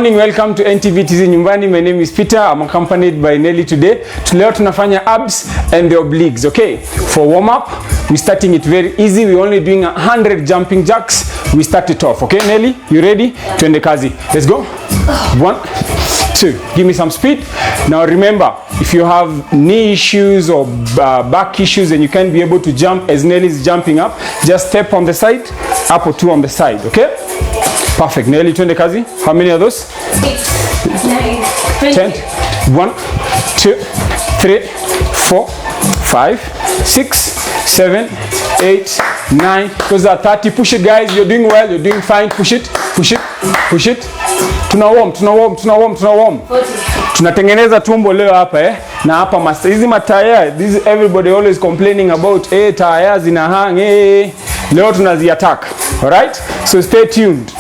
morning, welcome to NTVTZ Nyumbani. My name is Peter. I'm accompanied by Nelly today. Leo tunafanya abs and the obliques, okay? For warm up, we're starting it very easy. We're only doing 100 jumping jacks. We start it off, okay? Nelly, you ready? Twende kazi. Let's go. 1, 2. Give me some speed. Now remember, if you have knee issues or back issues and you can't be able to jump as Nelly is jumping up, just step on the side, up or 2 on the side, okay? Perfect. Nelly, twende kazi. How many of those? 6, 9, 10. 1, 2, 3, 4, 5, 6, 7, 8, 9. Those are 30. Push it, guys. You're doing well. You're doing fine. Push it. Push it. Push it. Tuna warm. Tunatengeneza tumbo leo hapa na hapa master. Hizi mataya, this everybody always complaining about taya zina hang leo tunazi attack. All right? So stay tuned.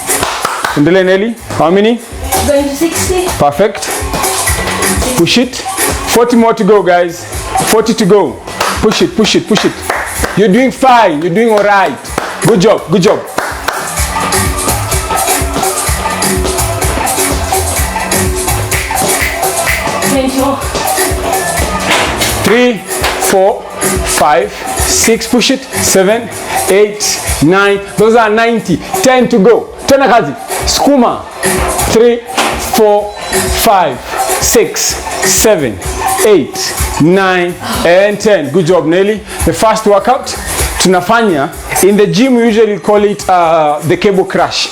Endele Nelly. How many? Going to 60. Perfect. Push it. 40 more to go, guys. 40 to go. Push it, push it, push it. You're doing fine. You're doing all right. Good job, good job. More. 3, 4, 5, 6. Push it. 7, 8, 9. Those are 90. 10 to go. Tena kazi. Skuma. 3, 4, 5, 6, 7, 8, 9, and 10. Good job, Nelly. The first workout tunafanya in the gym, we usually call it the cable crush,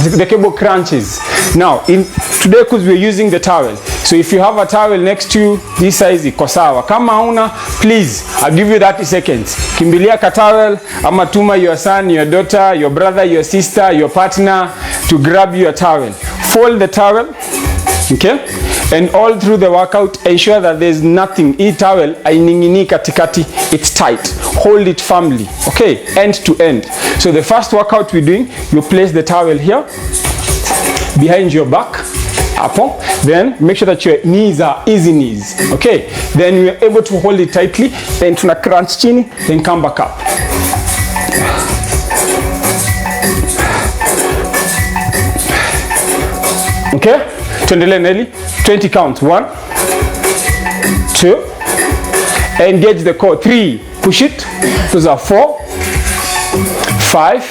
the cable crunches. Now today, because we're using the towel, so if you have a towel next to you, this size iko sawa. Kama hauna, please, I'll give you 30 seconds. Kimbilia ka towel ama tuma your son, your daughter, your brother, your sister, your partner to grab your towel. Fold the towel, okay? And all through the workout, ensure that there's nothing. Hii towel ainingini katikati, it's tight. Hold it firmly, okay? End to end. So the first workout we're doing, you place the towel here, behind your back, up. Then make sure that your knees are easy knees, okay? Then you're able to hold it tightly, then tuna crunch chini, then come back up. Okay? Tuendele Nelly. 20 counts. 1, 2. Engage the core. 3. Push it. Those are 4, 5,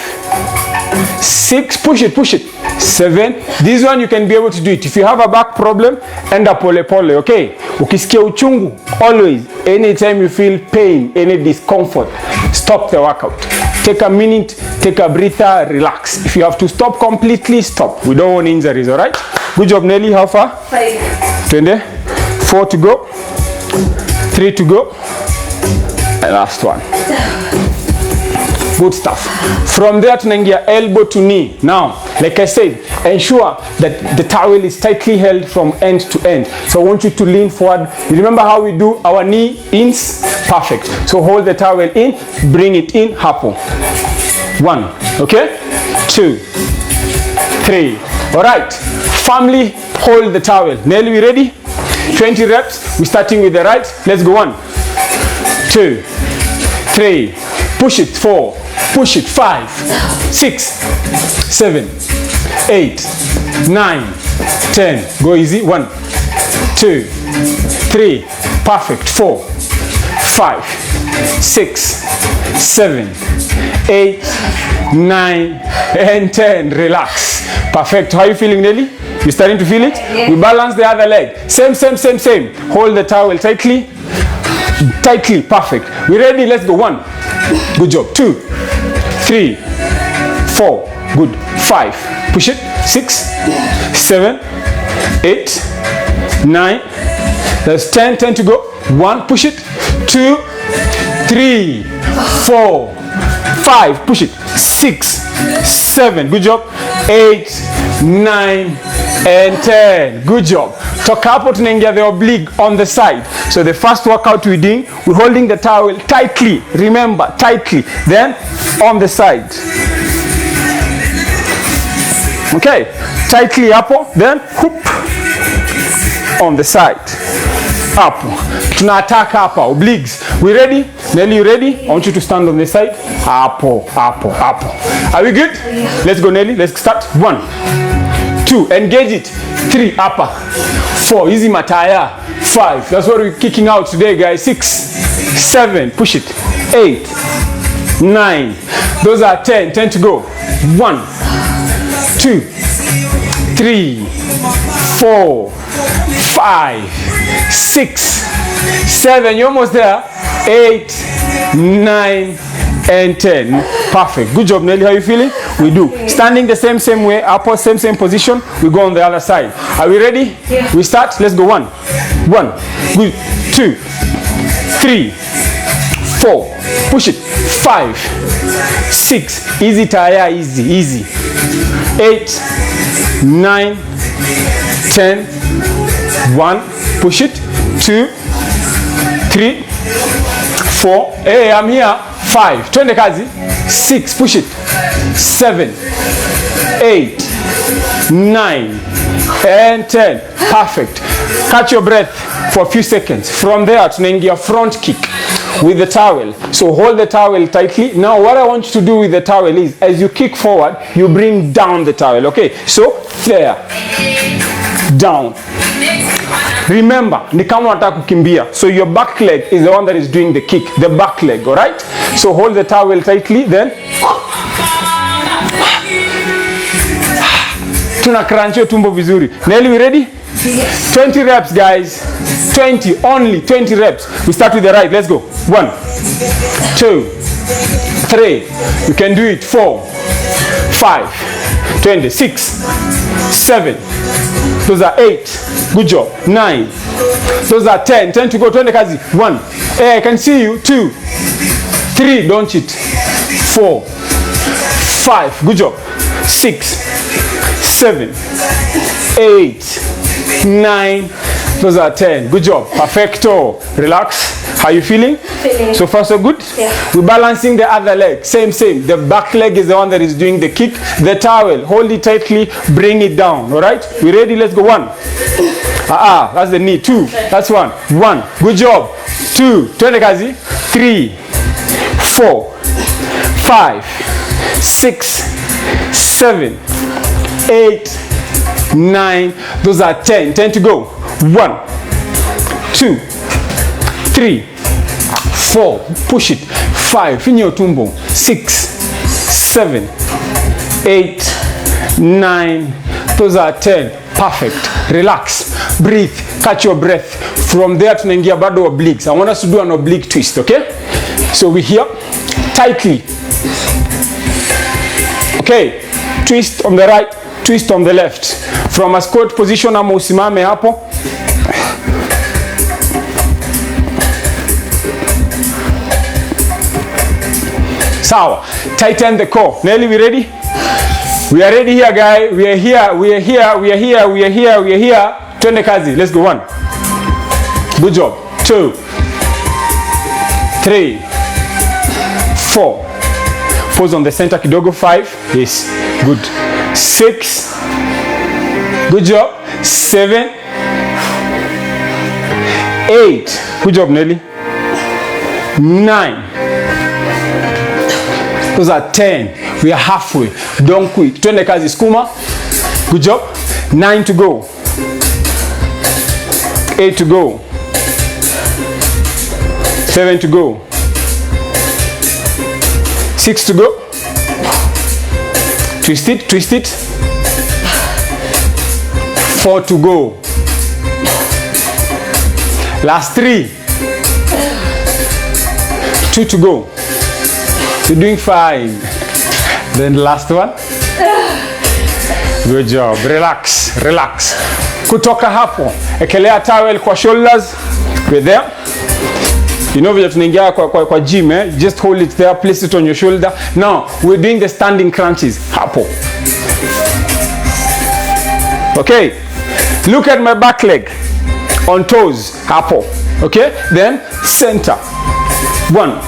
6. Push it. Push it. 7. This one you can be able to do it. If you have a back problem, enda pole pole. Okay? Ukisikia uchungu, always, anytime you feel pain, any discomfort, stop the workout. Take a minute, take a breather, relax. If you have to stop completely, stop. We don't want injuries, all right? Good job, Nelly. How far? 5. 20. 4 to go. 3 to go. And last one. Good stuff. From there, tunaingia elbow to knee. Now, like I said, ensure that the towel is tightly held from end to end. So I want you to lean forward. You remember how we do our knee ins? Perfect. So hold the towel in, bring it in, hapo. 1, okay? 2, 3. All right. Firmly hold the towel. Nelly, we ready? 20 reps. We're starting with the right. Let's go. 1, 2, 3. Push it. 4. Push it. 5, 6, 7, 8, 9, 10. Go easy. 1, 2, 3. Perfect. 4, 5, 6, 7, 8, 9, and 10. Relax. Perfect. How are you feeling, Nelly? You starting to feel it? Yeah. We balance the other leg. Same. Hold the towel tightly. Tightly. Perfect. We ready? Let's go. 1. Good job. 2, 3, 4. Good. 5. Push it. 6, 7, 8, 9. There's 10. 10 to go. 1. Push it. 2, 3, 4, 5. Push it. 6, 7. Good job. 8, 9, and 10. Good job. Toka hapo tunaingia the oblique on the side. So the first workout we're doing, we're holding the towel tightly. Remember, tightly. Then on the side. Okay. Tightly hapo. Then whoop. On the side. Hapo. Tuna attack hapa. Obliques. We ready? Nelly, you ready? I want you to stand on the side. Hapo. Are we good? Let's go, Nelly. Let's start. 1, 2. Engage it. 3, upper. 4, easy mataya. 5, that's what we're kicking out today, guys. 6, 7, push it. 8, 9, those are 10, 10 to go. 1, 2, 3, 4, 5, 6, 7, you're almost there. 8, 9, and 10. Perfect. Good job, Nelly. How are you feeling? We do. Standing the same way, upper, same position. We go on the other side. Are we ready? Yeah. We start. Let's go. 1, 1, good. 2, 3, 4. Push it. 5, 6. Easy tire, easy. 8, 9, 10. 1. Push it. 2, 3, 4. Hey, I'm here. 5. Twende kazi. 6. Push it. 7, 8, 9, and 10. Perfect. Catch your breath for a few seconds. From there, tunaingia front kick with the towel. So hold the towel tightly. Now what I want you to do with the towel is, as you kick forward, you bring down the towel. Okay? So there. Down. Remember, ni kama unataka kukimbia. So your back leg is the one that is doing the kick. The back leg, alright? So hold the towel tightly, then tuna crunch your tumbo vizuri. Nelly, we ready? Yes. 20 reps, guys. 20, only 20 reps. We start with the right. Let's go. 1, 2, 3. You can do it. 4, 5, 20, 6, 7. Those are 8. Good job. 9. Those are 10. 10 to go. 20 kazi. 1. Hey, I can see you. 2, 3. Don't cheat. 4, 5. Good job. 6, 7, 8, 9. Those are 10. Good job. Perfecto. Relax. How are you feeling? Feeling. So far so good? Yeah. We're balancing the other leg. Same. The back leg is the one that is doing the kick. The towel, hold it tightly, bring it down. Alright? We ready? Let's go. 1. That's the knee. 2. That's 1. 1. Good job. 2. Twende kazi. 3, 4, 5, 6, 7, 8, 9. Those are 10. 10 to go. 1, 2, 3, 4. Push it. 5. Finyo tumbo. 6, 7, 8, 9. Those are 10. Perfect. Relax. Breathe. Catch your breath. From there tunaingia bado obliques. I want us to do an oblique twist, okay? So we here tightly. Okay. Twist on the right, twist on the left. From a squat position ama usimame hapo. Sawa. Tighten the core. Nelly, we ready? We are ready here, guys. We are here. Twende kazi. Let's go. 1. Good job. 2, 3, 4. Pause on the center kidogo. 5. Yes. Good. 6. Good job. 7. 8. Good job, Nelly. 9. Those are 10. We are halfway. Don't quit. Twende kazi. Skuma. Good job. 9 to go. 8 to go. 7 to go. 6 to go. Twist it. 4 to go. Last 3. 2 to go. You're doing fine. Then last one. Good job. Relax. Kutoka hapo, ekelea towel kwa shoulders. We're there. You know vile tunaingia kwa gym, eh? Just hold it there, place it on your shoulder. Now, we're doing the standing crunches. Hapo. Okay. Look at my back leg. On toes. Hapo. Okay? Then, center. 1,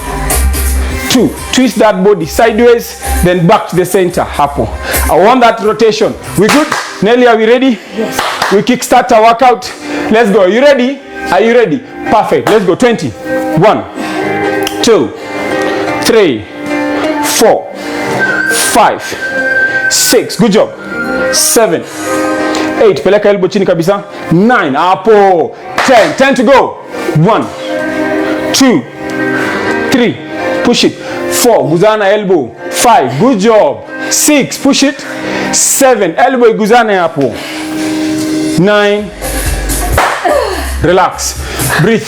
2. Twist that body sideways, then back to the center. Hapo. I want that rotation. We good? Nelly, are we ready? Yes. We kickstart our workout. Let's go. Are you ready? Are you ready? Perfect. Let's go. 20. 1, 2, 3, 4, 5, 6. Good job. 7, 8, peleka elbow chini kabisa. 9, hapo. 10, 10 to go. 1, 2, 3, push it. 4, guzana elbow. 5, good job. 6, push it. 7, elbow iguzane hapo. 9, relax, breathe.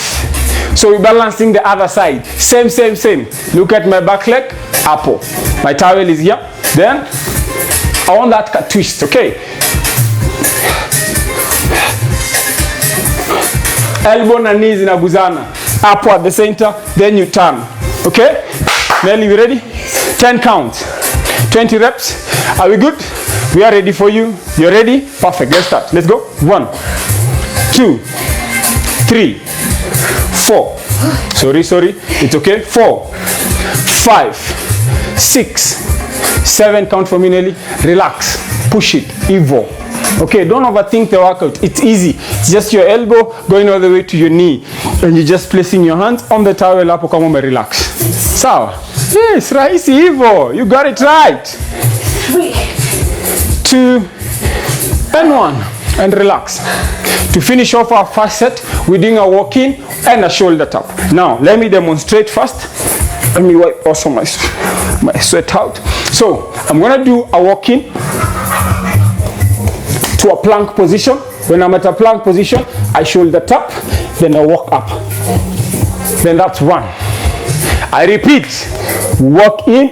So we're balancing the other side. Same. Look at my back leg, hapo. My towel is here. Then I want that twist, okay? Elbow na knees inaguzana hapo at the center, then you turn, okay? Nelly, you ready? 10 counts, 20 reps. Are we good? We are ready for you. You're ready? Perfect. Let's start. Let's go. 1, 2, 3, 4. Sorry. It's okay. 4, 5, 6, 7. Count for me, Nelly. Relax. Push it. Evo. Okay, don't overthink the workout. It's easy. It's just your elbow going all the way to your knee. And you're just placing your hands on the towel hapo kama umerelax. Sawa? Yes, rahisi hivyo. You got it right. 3, 2, and 1. And relax. To finish off our first set, we're doing a walk-in and a shoulder tap. Now, let me demonstrate first. Let me wipe also my sweat out. So, I'm going to do a walk-in to a plank position. When I'm at a plank position, I shoulder tap, then I walk up. Then that's 1. I repeat, walk in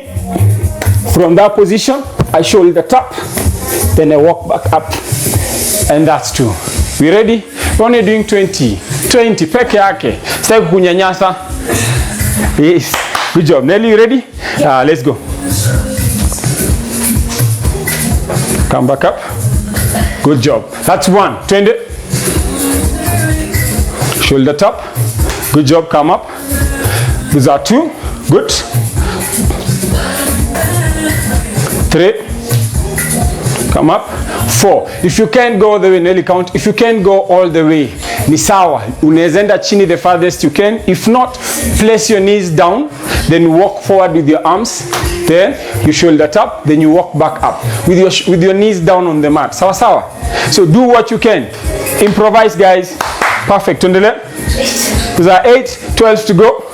from that position, I shoulder tap, then I walk back up, and that's 2. We ready? We're only doing 20 peke yake. Sitaki kunyanyasa. Yes, good job. Nelly, you ready? Let's go. Come back up. Good job. That's 1. 20. Shoulder tap. Good job. Come up. These are 2. Good. 3. Come up. 4. If you can't go all the way, Nelly, count. If you can't go all the way, ni sawa. Unaezenda chini the farthest you can. If not, place your knees down. Then walk forward with your arms. Then you shoulder tap. Then you walk back up with your knees down on the mat. Sawa sawa. So do what you can. Improvise, guys. Perfect. On the left. Those are 8. 12 to go.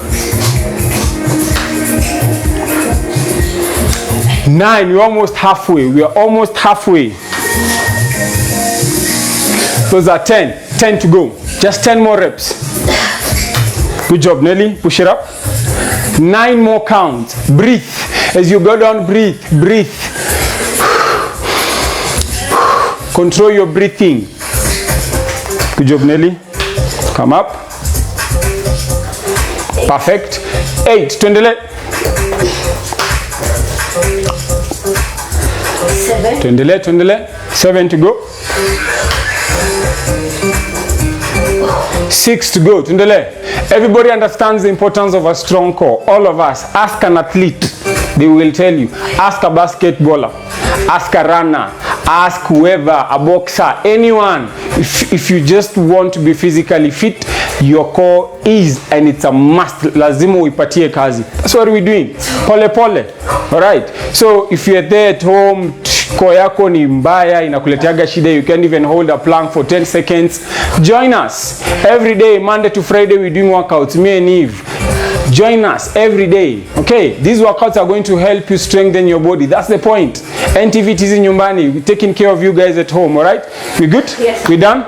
9. We're almost halfway. We are almost halfway. Those are 10. 10 to go. Just 10 more reps. Good job, Nelly. Push it up. 9 more counts. Breathe. As you go down, breathe. Breathe. Control your breathing. Good job, Nelly. Come up. Perfect. 8. Tuendelee. 7. Tuendelee. 7 to go. 6 to go. Tuendelee. Everybody understands the importance of a strong core. All of us. Ask an athlete. They will tell you. Ask a basketballer. Ask a runner. Ask whoever, a boxer, anyone. If you just want to be physically fit, your core is, and it's a must. Lazima uipatie kazi. That's what we're doing. Pole pole. Alright. So if you're there at home, core yako ni mbaya, inakuleteaga shida, you can't even hold a plank for 10 seconds. Join us. Every day, Monday to Friday, we're doing workouts. Me and Eve. Join us every day. Okay, these workouts are going to help you strengthen your body. That's the point. NTVTZ nyumbani, we're taking care of you guys at home. All right, we good? Yes. We done?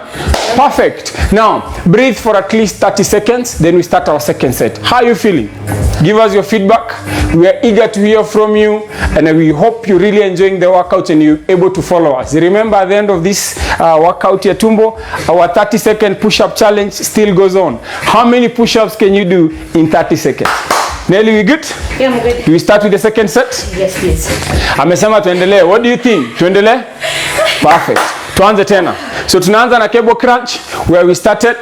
Perfect. Now breathe for at least 30 seconds, then we start our second set. How are you feeling? Give us your feedback. We are eager to hear from you, and we hope you're really enjoying the workout and you're able to follow us. Remember, at the end of this workout here, Tumbo, our 30-second push-up challenge still goes on. How many push-ups can you do in 30 seconds? Nelly, we good? Yeah, I'm good. Do we start with the second set? Yes, please. Amesema tuendelee. What do you think? Tuendelee? Perfect. Tuanze tena. So tunaanza na cable crunch where we started.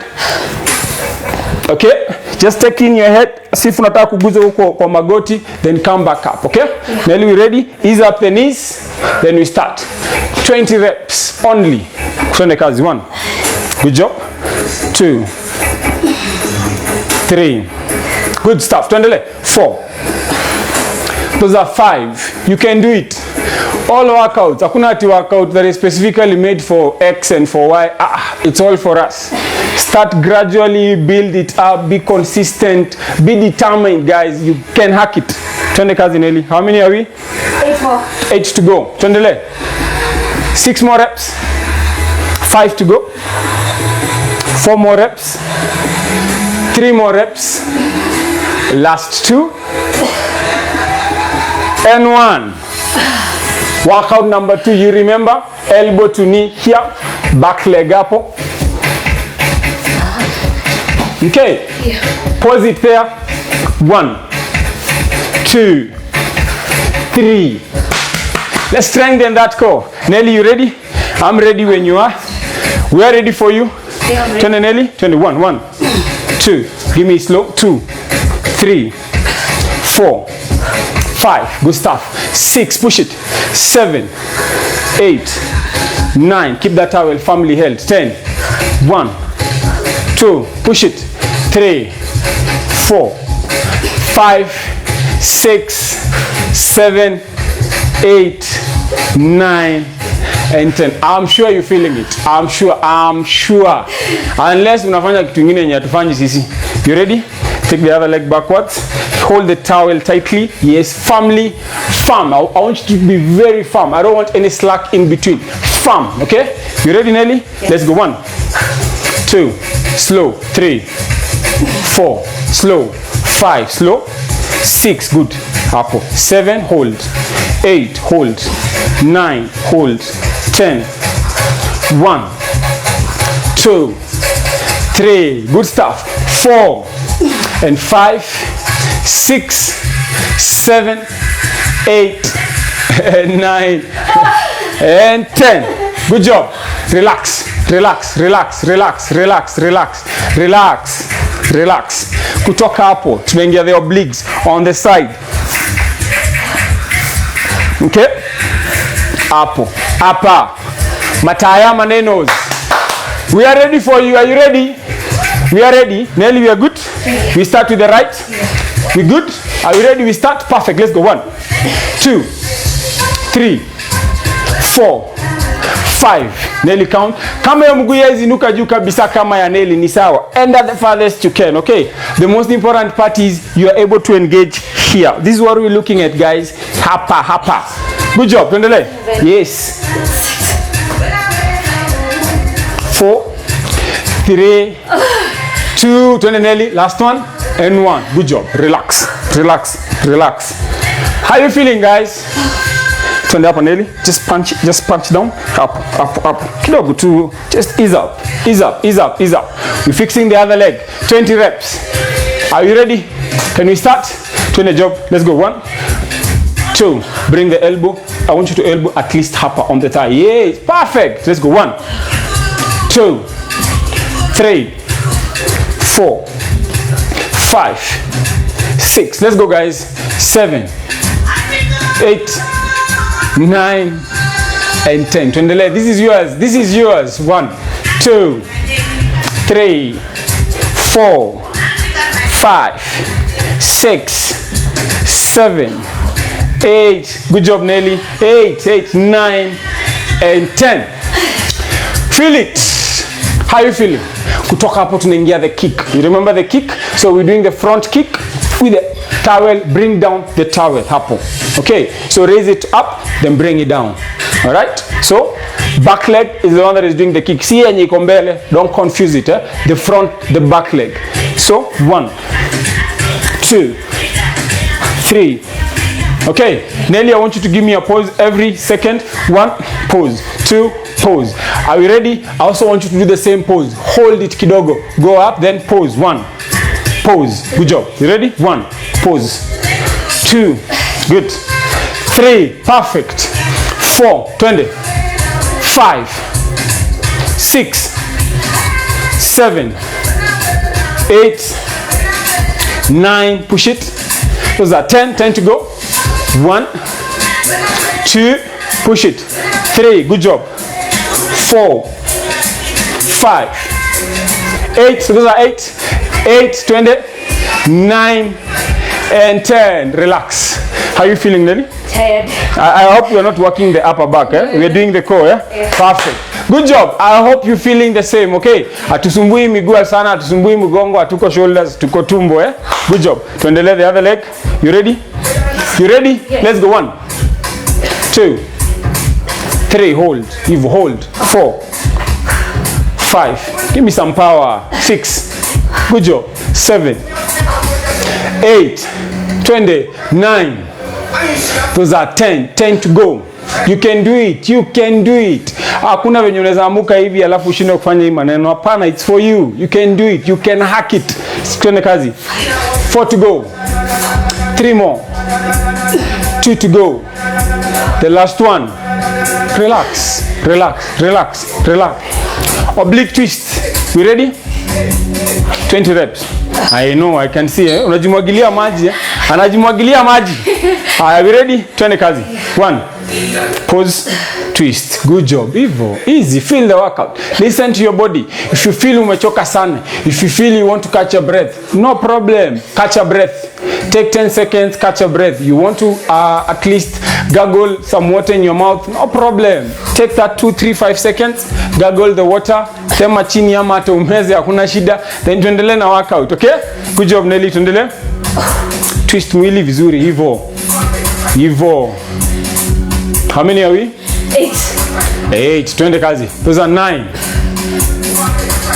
Okay? Just take in your head, see if unataka kuguza huko kwa magoti, then come back up, okay? Yeah. Nelly, we ready? Ease up the knees, then we start. 20 reps only. Kusende kazi. 1. Good job. 2. 3. Good stuff. Tuendelee. 4. Those are 5. You can do it. All workouts. Hakuna ati workout that is specifically made for X and for Y. It's all for us. Start gradually, build it up, be consistent, be determined, guys. You can hack it. Twende kazi Nelly. How many are we? 8 more. 8 to go. Tuendele. 6 more reps. 5 to go. 4 more reps. 3 more reps. Last 2. And 1. Workout number 2, you remember? Elbow to knee here, back leg up. Okay, pause it there. 1, 2, 3. Let's strengthen that core. Nelly, you ready? I'm ready when you are. We are ready for you. Yeah, Turn Nelly. 21. 1, 2. Give me slow. 2, 3, 4, 5. Good stuff. 6. Push it. 7, 8, 9. Keep that towel firmly held. 10. 1, 2. Push it. 3, 4, 5, 6, 7, 8, 9, and 10. I'm sure you're feeling it. I'm sure. Unless unafanya kitu kingine yenye hatufanyi sisi. You ready? Take the other leg backwards. Hold the towel tightly. Yes, firmly. Firm. I want you to be very firm. I don't want any slack in between. Firm. Okay? You ready, Nelly? Yes. Let's go. 1, 2, slow. 3, 4, slow. 5, slow. 6, good. Up. 7, hold. 8, hold. 9, hold. 10. 1, 2, 3, good stuff. 4 and 5, 6, 7, 8, and 9, and 10. Good job. Relax, relax, relax, relax, relax, relax, relax, relax. Kutoka hapo, tunaingia the obliques on the side. Okay? Hapo, hapa. Mataya manenos. We are ready for you. Are you ready? We are ready. Nelly, we are good? We start with the right? We good? Are we ready? We start? Perfect. Let's go. 1, 2, 3, 4, 5. Nelly count. Kama ya mguu yezi inuka juu kabisa kama ya Nelly ni sawa. And at the farthest you can, okay? The most important part is you are able to engage here. This is what we're looking at, guys. Hapa. Good job. Tuendelee. Yes. 4, 3, 2, twende Nelly, last one, and 1. Good job. Relax, relax, relax. How you feeling, guys? Twende hapo Nelly, just punch down, up. Kidogo tu, just ease up. We're fixing the other leg. 20 reps. Are you ready? Can we start? Twende job. Let's go. 1, 2. Bring the elbow. I want you to elbow at least hapa on the thigh. Yes, perfect. Let's go. 1, 2, 3, 4, 5, 6. Let's go, guys. 7, 8, 9, and 10. Tuendelee. This is yours. 1, 2, 3, 4, 5, 6, 7, 8. Good job, Nelly. 8, 9, and 10. Feel it. How you feeling? Kutoka hapo tunaingia the kick. You remember the kick? So we're doing the front kick with the towel. Bring down the towel hapo. Okay, so raise it up, then bring it down. All right, so back leg is the one that is doing the kick. See yenye iko mbele, don't confuse it. The front, the back leg. So 1, 2, 3. Okay, Nelly, I want you to give me a pause every second. 1, pause. 2, pause. Are we ready? I also want you to do the same pose. Hold it kidogo. Go up, then pause. 1, pause. Good job. You ready? 1, pause. 2, good. 3, perfect. 4, 20. 5, 6, 7, 8, 9. Push it. Those are 10 to go. 1, 2, push it. 3, good job. 4, 5, 8. So those are 8, 20, 9, and 10. Relax. How are you feeling, Nelly? Tired. I hope you're not working the upper back, eh? We're doing the core, eh? Yeah. Perfect. Good job. I hope you're feeling the same, okay? Hatusumbui miguu sana, hatusumbui mgongo, hatuko shoulders, tuko tumbo, eh? Good job. Tuendelee the other leg. You ready? You ready? Yes. Let's go. 1, 2, 3, hold. You've hold. 4, 5. Give me some power. 6. Good job. 7, 8, 20, 9. Those are 10. 10 to go. You can do it. You can do it. Hakuna venye unaweza amuka hivi alafu ushinde kufanya hii maneno. Hapana, it's for you. You can do it. You can hack it. Twende kazi. 4 to go. 3 more. 2 to go. The last one. Relax. Relax. Relax. Relax. Oblique twist. We ready? 20 reps. I know, I can see, eh? Unajimwagilia maji, eh? Anajimwagilia maji. Are we ready? Twende kazi. 1. Pause. Twist. Good job. Hivyo. Easy. Feel the workout. Listen to your body. If you feel umechoka sana, if you feel you want to catch a breath, no problem. Catch a breath. Take 10 seconds, catch a breath. You want to at least gargle some water in your mouth, no problem. Take that 2, 3, 5 seconds, gargle the water, tema chini ama hata umeze, hakuna shida. Then tuendelee na workout, okay? Good job, Nelly, tuendelee. Twist mwili vizuri, hivyo. Hivyo. How many are we? 8. Twende kazi. Those are 9.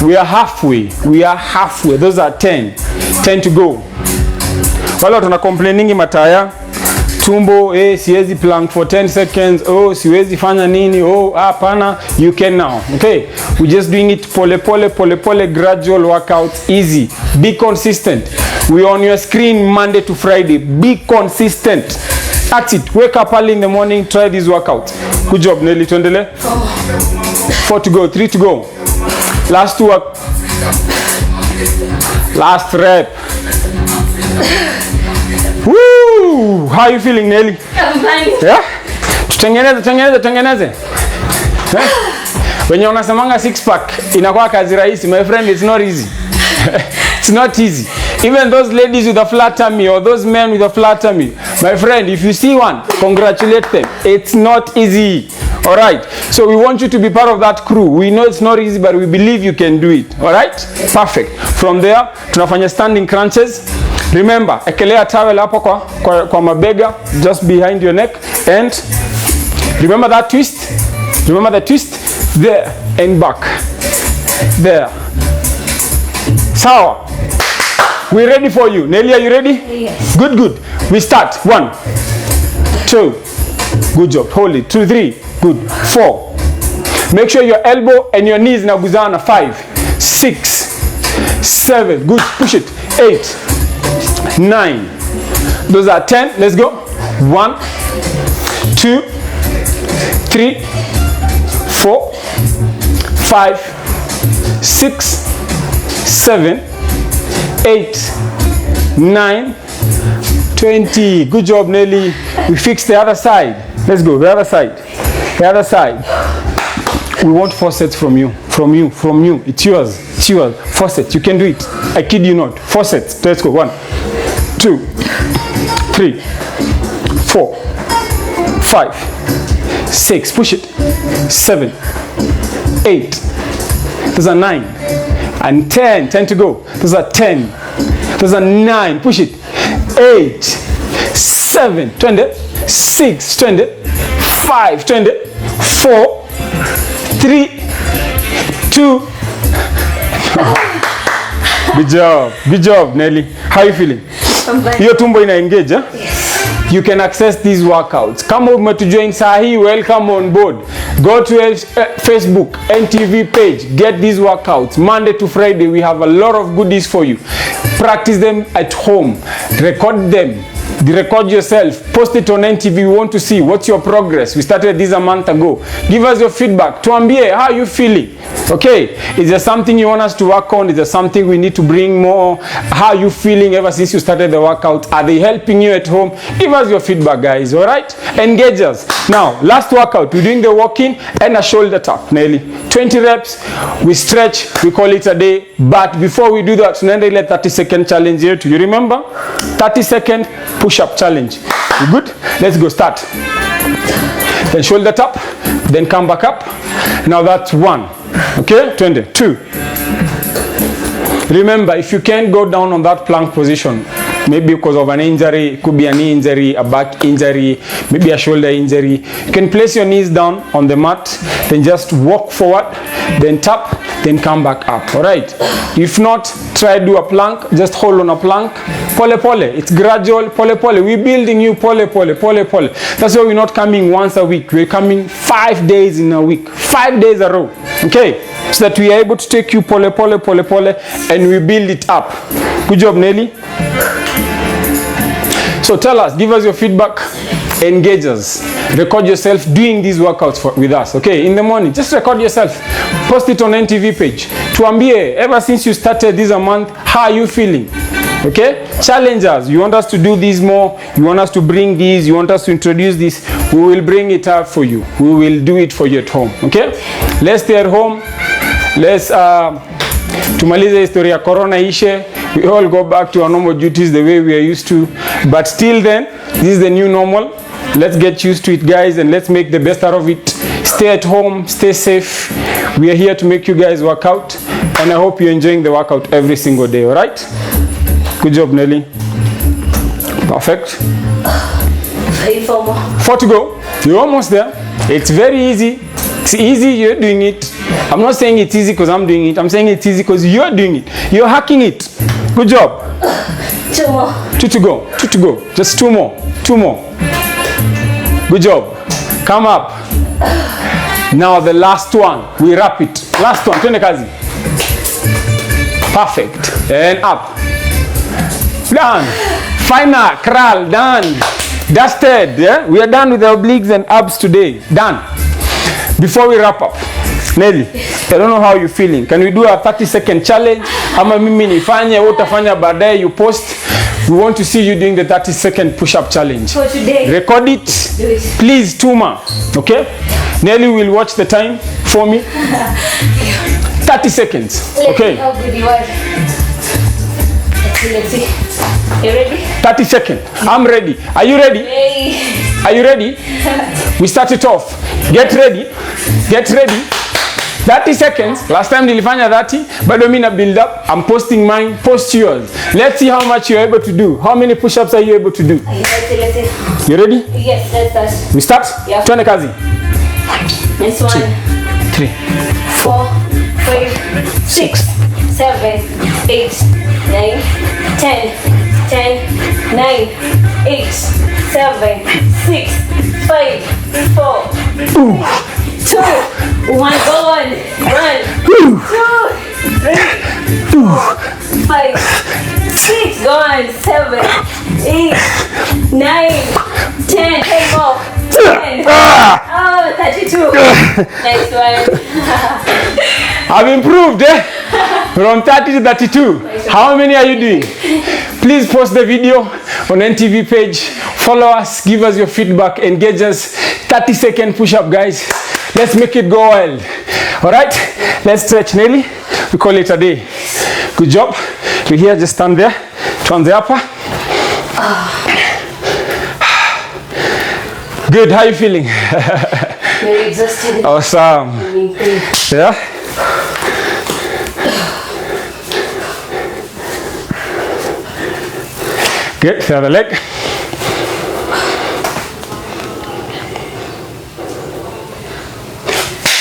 We are halfway. We are halfway. Those are 10. 10 to go. Wale watu na complainingi mataya, tumbo, siwezi plank for 10 seconds, siwezi fanya nini, hapana, you can now, okay? We're just doing it pole pole, gradual workout, easy. Be consistent. We're on your screen Monday to Friday. Be consistent. That's it. Wake up early in the morning, try this workout. Good job, Nelly. Tuendele. 4 to go, 3 to go. Last 2 work. Last rep. Woo! How are you feeling, Nelly? I'm fine. Yeah? Tutengeneze. Eh? When you unasemanga 6 pack inakuwa kazi rahisi, my friend, it's not easy. It's not easy. Even those ladies with a flat tummy or those men with a flat tummy, my friend, if you see one, congratulate them. It's not easy. All right. So we want you to be part of that crew. We know it's not easy, but we believe you can do it. All right? Perfect. From there, tunafanya standing crunches. Remember, ekelea towel hapo kwa mabega, just behind your neck, and remember that twist. Remember the twist there and back. There. Sawa. We're ready for you. Nelly, are you ready? Yes. Good. We start. 1, 2. Good job. Hold it. 2, 3. Good. 4. Make sure your elbow and your knees naguzana. 5, 6, 7. Good. Push it. 8, 9. Those are 10. Let's go. 1, 2, 3, 4, 5, 6, 7, 8, 9, 20. Good job, Nelly. We fixed the other side. Let's go. The other side. The other side. We want 4 sets from you. From you. It's yours. 4 sets. You can do it. I kid you not. 4 sets. Let's go. 1, 2, 3, 4, 5, 6. Push it. 7, 8. Those are 9. And 10. 10 to go. Those are 10. Those are 9. Push it. 8, 7, 20, 6, 20, 5, 20, 4, 3, 2. Good job, Nelly. How are you feeling? I'm fine. Your tumbo ina engage, eh? Yes. You can access these workouts. Kama umetujoin sahi, welcome on board. Go to Facebook, NTV page. Get these workouts. Monday to Friday, we have a lot of goodies for you. Practice them at home. Record them. Record yourself. Post it on NTV. We want to see what's your progress. We started this a month ago. Give us your feedback. Tuambie, how are you feeling? Okay, is there something you want us to work on? Is there something we need to bring more? How are you feeling ever since you started the workout? Are they helping you at home? Give us your feedback, guys. All right, engage us. Now, last workout, we're doing the walk-in and a shoulder tap. Nearly 20 reps. We stretch, we call it a day. But before we do that, tunaenda ile 30-second challenge yetu. You remember? 30 second push push-up challenge. You good? Let's go, start. Then shoulder tap, then come back up. Now that's 1. Okay, 20, 2. Remember, if you can't go down on that plank position, maybe because of an injury, it could be a knee injury, a back injury, maybe a shoulder injury, you can place your knees down on the mat, then just walk forward, then tap, then come back up. All right? If not, try do a plank, just hold on a plank. Pole pole, it's gradual. Pole pole, we're building you pole pole, pole pole. That's why we're not coming once a week. We're coming 5 days in a week, 5 days a row. Okay? So that we are able to take you pole pole, pole pole, and we build it up. Good job, Nelly. So tell us, give us your feedback, engage us, record yourself doing these workouts with us. Okay, in the morning, just record yourself, post it on NTV page. Tuambie, ever since you started this a month, how are you feeling? Okay, challenge us. You want us to do this more, you want us to bring this, you want us to introduce this, we will bring it up for you. We will do it for you at home. Okay, let's stay at home. Let's tumalize historia corona ishe. We all go back to our normal duties the way we are used to, but still then, this is the new normal. Let's get used to it, guys, and let's make the best out of it. Stay at home, stay safe. We are here to make you guys work out, and I hope you're enjoying the workout every single day. All right? Good job, Nelly. Perfect. 4 more. 4 to go. You're almost there. It's very easy. It's easy, you're doing it. I'm not saying it's easy because I'm doing it. I'm saying it's easy because you're doing it. You're hacking it. Good job. 2 more. 2 to go. 2 to go. Just 2 more. 2 more. Good job. Come up. Now the last one. We wrap it. Last one. Twende kazi. Perfect. And up. Done. Final. Crawl. Done. Dusted. Yeah? We are done with the obliques and abs today. Done. Before we wrap up, Nelly, I don't know how you're feeling. Can we do a 30-second challenge? Ama mimi nifanye, wewe utafanya baadaye, you post. We want to see you doing the 30-second push-up challenge. For today. Record it. Do it. Please, Tuma. Okay? Nelly will watch the time for me. 30 seconds. Okay? How good you are. Let's see. You ready? 30 seconds. I'm ready. Are you ready? Hey. Are you ready? We start it off. Get ready. Get ready. 30 seconds. Last time nilifanya 30, bado mimi na build up. I'm posting mine, post yours. Let's see how much you're able to do. How many push-ups are you able to do? Let's see. You ready? Yes, let's start. We start? Yeah. Twende kazi. Next one. 3, 4, 5, 6, 7, 8, 9, 10, 10, 9, 8, 7, 6, 5, 4, 2, 1, go on. 1, 2, 3, 4, 5, 6, go on. 7, 8, 9, 10, 10 more. 10. Oh, 32. Nice one. I've improved, eh? From 30 to 32. How many are you doing? Please post the video on NTV page. Follow us, give us your feedback, engage us. 30-second push-up, guys. Let's make it go wild. All right? Let's stretch, Nelly. We call it a day. Good job. We're here, just stand there. Tuanze hapa. Good, how are you feeling? Very exhausted. Awesome. Yeah? Good, the other leg.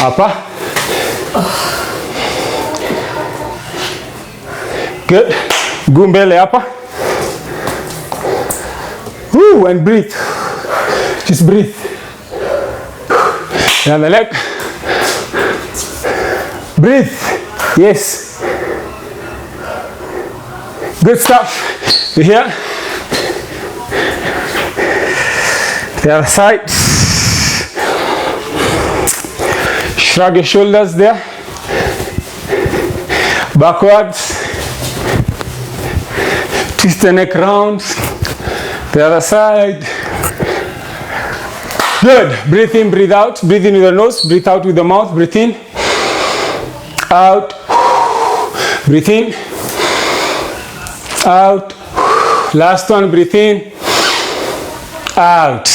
Upper. Good. Gumbele upper. Woo, and breathe. Just breathe. The other leg. Breathe. Yes. Good stuff. You hear? The other side. Shrug your shoulders there. Backwards. Twist the neck round. The other side. Good. Breathe in, breathe out. Breathe in with the nose. Breathe out with the mouth. Breathe in. Out. Breathe in. Out. Last one. Breathe in. out.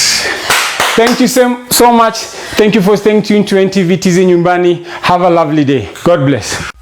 Thank you so much. Thank you for staying tuned to NTV Nyumbani. Have a lovely day. God bless.